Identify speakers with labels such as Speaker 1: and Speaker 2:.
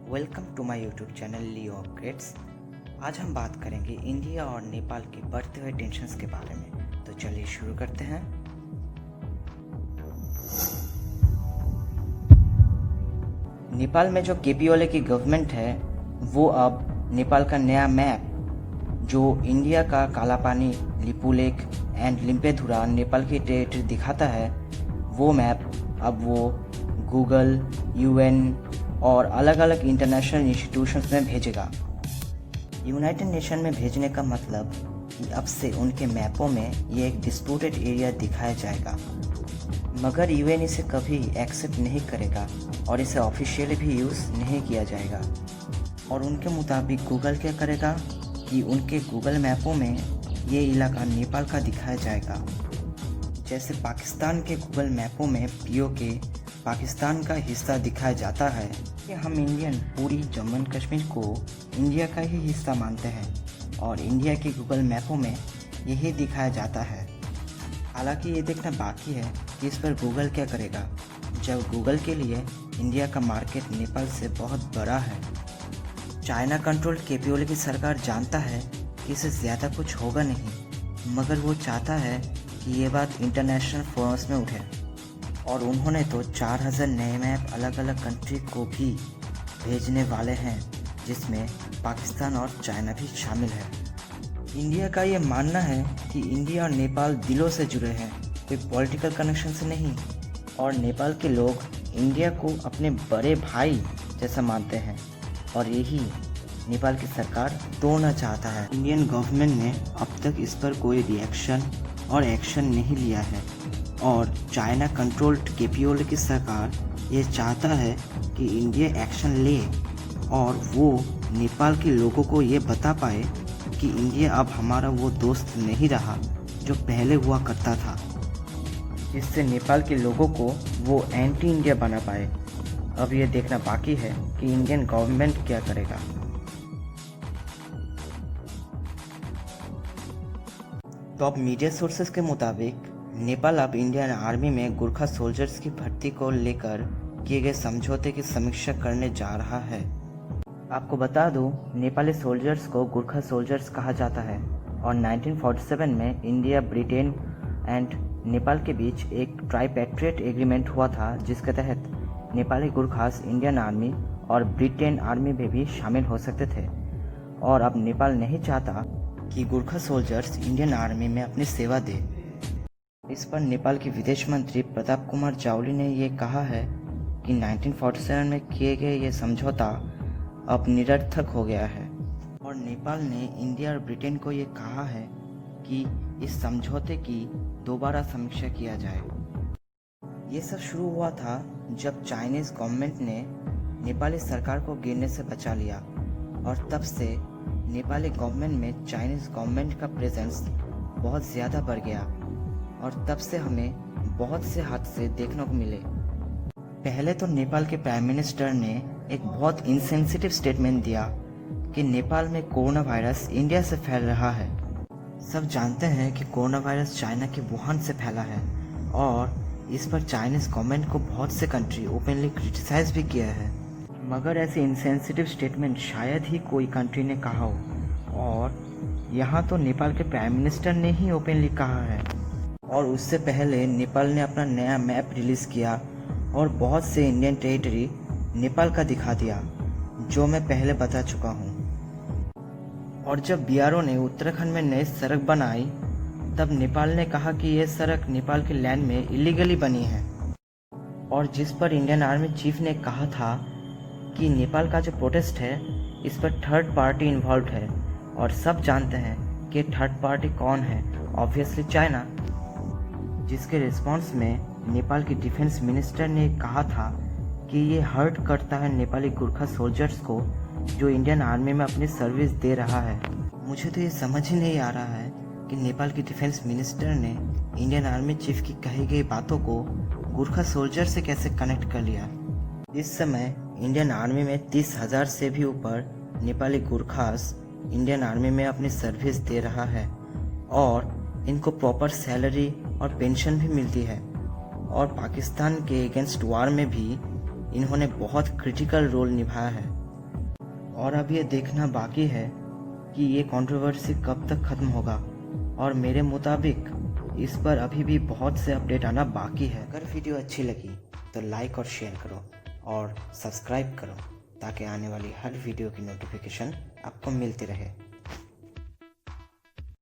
Speaker 1: Welcome to my YouTube channel Leo updates. आज हम बात करेंगे इंडिया और नेपाल के बढ़ते हुए टेंशन्स के बारे में। तो चलिए शुरू करते हैं। नेपाल में जो केपी ओली की गवर्नमेंट है वो अब नेपाल का नया मैप जो इंडिया का कालापानी, लिपुलेख एंड लिम्पेधुरा नेपाल की टेरिटरी दिखाता है, वो मैप अब वो गूगल, यूएन और अलग अलग इंटरनेशनल इंस्टीट्यूशंस में भेजेगा। यूनाइटेड नेशन में भेजने का मतलब कि अब से उनके मैपों में ये एक डिस्प्यूटेड एरिया दिखाया जाएगा, मगर यूएन इसे कभी एक्सेप्ट नहीं करेगा और इसे ऑफिशियली भी यूज़ नहीं किया जाएगा। और उनके मुताबिक गूगल क्या करेगा कि उनके गूगल मैपों में ये इलाका नेपाल का दिखाया जाएगा। जैसे पाकिस्तान के गूगल मैपों में पीओके पाकिस्तान का हिस्सा दिखाया जाता है कि हम इंडियन पूरी जम्मू एंड कश्मीर को इंडिया का ही हिस्सा मानते हैं और इंडिया के गूगल मैपों में यही दिखाया जाता है। हालांकि ये देखना बाकी है कि इस पर गूगल क्या करेगा, जब गूगल के लिए इंडिया का मार्केट नेपाल से बहुत बड़ा है। चाइना कंट्रोल्ड केपी ओली की सरकार जानता है कि इससे ज़्यादा कुछ होगा नहीं, मगर वो चाहता है कि ये बात इंटरनेशनल फोरम्स में उठे और उन्होंने तो 4000 नए मैप अलग अलग कंट्री को भी भेजने वाले हैं, जिसमें पाकिस्तान और चाइना भी शामिल है। इंडिया का ये मानना है कि इंडिया और नेपाल दिलों से जुड़े हैं, कोई पॉलिटिकल कनेक्शन से नहीं, और नेपाल के लोग इंडिया को अपने बड़े भाई जैसा मानते हैं और यही नेपाल की सरकार तोड़ना चाहता है। इंडियन गवर्नमेंट ने अब तक इस पर कोई रिएक्शन और एक्शन नहीं लिया है और चाइना कंट्रोल्ड केपी ओली की सरकार ये चाहता है कि इंडिया एक्शन ले और वो नेपाल के लोगों को ये बता पाए कि इंडिया अब हमारा वो दोस्त नहीं रहा जो पहले हुआ करता था, जिससे नेपाल के लोगों को वो एंटी इंडिया बना पाए। अब ये देखना बाकी है कि इंडियन गवर्नमेंट क्या करेगा। तो अब मीडिया सोर्सेस के मुताबिक नेपाल अब इंडियन आर्मी में गुरखा सोल्जर्स की भर्ती को लेकर किए गए समझौते की समीक्षा करने जा रहा है। आपको बता दूं, नेपाली सोल्जर्स को गुरखा सोल्जर्स कहा जाता है और 1947 में इंडिया, ब्रिटेन एंड नेपाल के बीच एक ट्राइपैट्रिएट एग्रीमेंट हुआ था, जिसके तहत नेपाली गुरखास इंडियन आर्मी और ब्रिटेन आर्मी में भी शामिल हो सकते थे। और अब नेपाल नहीं चाहता कि गुरखा सोल्जर्स इंडियन आर्मी में अपनी सेवा दे। इस पर नेपाल के विदेश मंत्री प्रताप कुमार जावली ने ये कहा है कि 1947 में किए गए ये समझौता अब निरर्थक हो गया है और नेपाल ने इंडिया और ब्रिटेन को ये कहा है कि इस समझौते की दोबारा समीक्षा किया जाए। ये सब शुरू हुआ था जब चाइनीज़ गवर्नमेंट ने नेपाली सरकार को गिरने से बचा लिया और तब से नेपाली गवर्नमेंट में चाइनीज़ गवर्नमेंट का प्रेजेंस बहुत ज़्यादा बढ़ गया और तब से हमें बहुत से हादसे देखने को मिले। पहले तो नेपाल के प्राइम मिनिस्टर ने एक बहुत इनसेंसिटिव स्टेटमेंट दिया कि नेपाल में कोरोना वायरस इंडिया से फैल रहा है। सब जानते हैं कि कोरोना वायरस चाइना के वुहान से फैला है और इस पर चाइनीज़ गवर्नमेंट को बहुत से कंट्री ओपनली क्रिटिसाइज भी किया है, मगर ऐसे इनसेंसिटिव स्टेटमेंट शायद ही कोई कंट्री ने कहा हो और यहाँ तो नेपाल के प्राइम मिनिस्टर ने ही ओपनली कहा है। और उससे पहले नेपाल ने अपना नया मैप रिलीज़ किया और बहुत से इंडियन टेरिटरी नेपाल का दिखा दिया, जो मैं पहले बता चुका हूँ। और जब बीआरओ ने उत्तराखंड में नई सड़क बनाई तब नेपाल ने कहा कि यह सड़क नेपाल के लैंड में इलीगली बनी है, और जिस पर इंडियन आर्मी चीफ ने कहा था कि नेपाल का जो प्रोटेस्ट है इस पर थर्ड पार्टी इन्वॉल्व है। और सब जानते हैं कि थर्ड पार्टी कौन है, ऑब्वियसली चाइना। जिसके रिस्पॉन्स में नेपाल के डिफेंस मिनिस्टर ने कहा था कि ये हर्ट करता है नेपाली गुरखा सोल्जर्स को जो इंडियन आर्मी में अपनी सर्विस दे रहा है। मुझे तो ये समझ ही नहीं आ रहा है कि नेपाल के डिफेंस मिनिस्टर ने इंडियन आर्मी चीफ की कही गई बातों को गुरखा सोल्जर से कैसे कनेक्ट कर लिया। इस समय इंडियन आर्मी में 30,000 से भी ऊपर नेपाली गुरखास इंडियन आर्मी में अपनी सर्विस दे रहा है और इनको प्रॉपर सैलरी और पेंशन भी मिलती है और पाकिस्तान के अगेंस्ट वार में भी इन्होंने बहुत क्रिटिकल रोल निभाया है। और अब ये देखना बाकी है कि ये कंट्रोवर्सी कब तक ख़त्म होगा, और मेरे मुताबिक इस पर अभी भी बहुत से अपडेट आना बाकी है। अगर वीडियो अच्छी लगी तो लाइक और शेयर करो और सब्सक्राइब करो ताकि आने वाली हर वीडियो की नोटिफिकेशन आपको मिलती रहे।